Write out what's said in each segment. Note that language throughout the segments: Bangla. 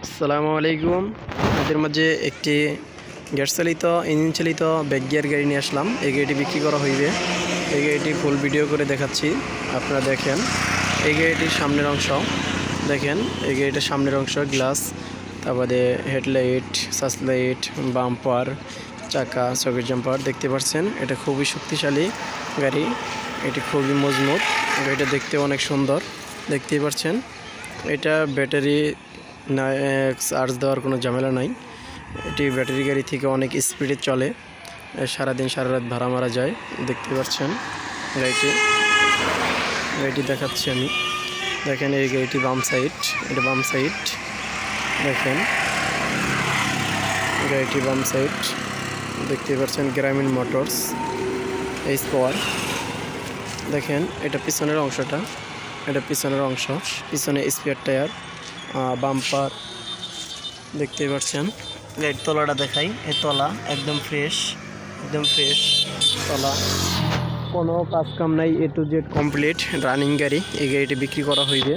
আসসালামু আলাইকুম। আমাদের মাঝে একটি গ্যাস চালিত ইঞ্জিন চালিত ব্যাক গিয়ার গাড়ি নিয়ে আসলাম। এই গাড়িটি বিক্রি করা হইবে। এই গাড়িটি ফুল ভিডিও করে দেখাচ্ছি, আপনারা দেখেন। এই গাড়িটির সামনের অংশ দেখেন, এই গাড়িটার সামনের অংশ গ্লাস, তারপরে হেডলাইট, সাসলাইট, বাম্পার, চাকা, সকেট জাম্পার দেখতে পাচ্ছেন। এটা খুবই শক্তিশালী গাড়ি, এটি খুবই মজবুত। গাড়িটা দেখতে অনেক সুন্দর, দেখতেই পাচ্ছেন। এটা ব্যাটারি না, চার্জ দেওয়ার কোনো ঝামেলা নাই। এটি ব্যাটারি গাড়ি থেকে অনেক স্পিডে চলে, সারাদিন সারা রাত ভাড়া মারা যায়। দেখতে পাচ্ছেন গাড়িটি দেখাচ্ছি আমি। দেখেন এই গাড়িটি বাম সাইড, এটা বাম সাইড। দেখেন গাড়িটি বাম সাইড, দেখতে পাচ্ছেন। গ্রামীণ মোটরস এইচ পাওয়ার। দেখেন এটা পিছনের অংশটা, এটা পিছনের অংশ, পিছনে স্পেয়ার টায়ার, বাম্পার দেখতেই পাচ্ছেন। গাড়ির তলাটা দেখাই, এই তলা একদম ফ্রেশ, একদম ফ্রেশ তলা, কোনো কাজ কাম নাই, A to Z complete running গাড়ি। এই গাড়িটি বিক্রি করা হইবে।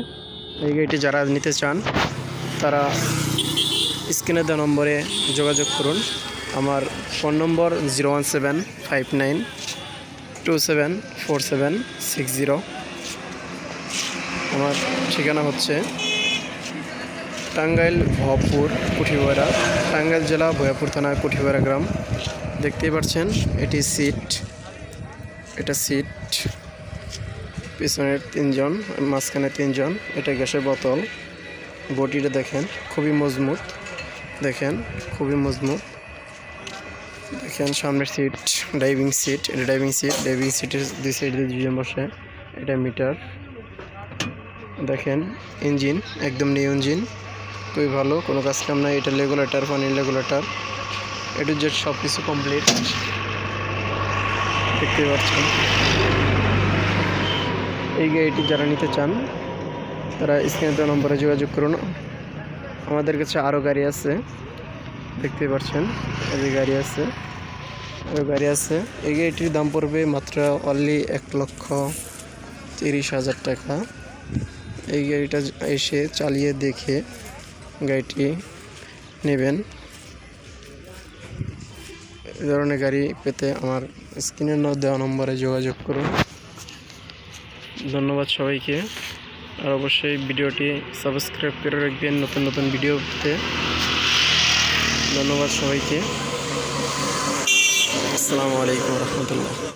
এই গাড়িটি যারা নিতে চান তারা স্ক্রিনে দেওয়া নম্বরে যোগাযোগ করুন। আমার ফোন নম্বর 01759274760। আমার ঠিকানা হচ্ছে টাঙ্গাইল ভয়পুর কুঠিপাড়া, টাঙ্গাইল জেলা ভয়পুর থানা কুঠিপাড়া গ্রাম। দেখতেই পাচ্ছেন এটি সিট, এটা সিট, পিছনের 3 জন, মাঝখানে 3 জন। এটা গ্যাসের বোতল। বডিটা দেখেন খুবই মজবুত, দেখেন খুবই মজবুত। দেখেন সামনের সিট, ড্রাইভিং সিট, এটা ড্রাইভিং সিট। ড্রাইভিং সিটের 2 সাইডে 2 জন বসে। এটা মিটার। দেখেন ইঞ্জিন একদম নিউ ইঞ্জিন, খুবই ভালো, কোনো কাজ কাম নাই। এটা রেগুলেটর, পানির রেগুলেটর, A to Z সব কিছু কমপ্লিট, দেখতে পাচ্ছেন। এই গাড়িটি যারা নিতে চান তারা স্ক্রিনে দেওয়া নম্বরে যোগাযোগ করুন। আমাদের কাছে আরও গাড়ি আছে, দেখতে পাচ্ছেন। এই গাড়ি আছে, আরও গাড়ি আছে। এই গাড়িটির দাম পড়বে মাত্র অনলি 1,30,000 টাকা। এই গাড়িটা এসে চালিয়ে দেখে গাড়িটি নেবেন। এই ধরনের গাড়ি পেতে আমার স্ক্রিনে দেওয়া নম্বরে যোগাযোগ করুন। ধন্যবাদ সবাইকে, আর অবশ্যই ভিডিওটি সাবস্ক্রাইব করে রাখবেন নতুন নতুন ভিডিও পেতে। ধন্যবাদ সবাইকে। আসসালামু আলাইকুম রহমতুল্লাহ।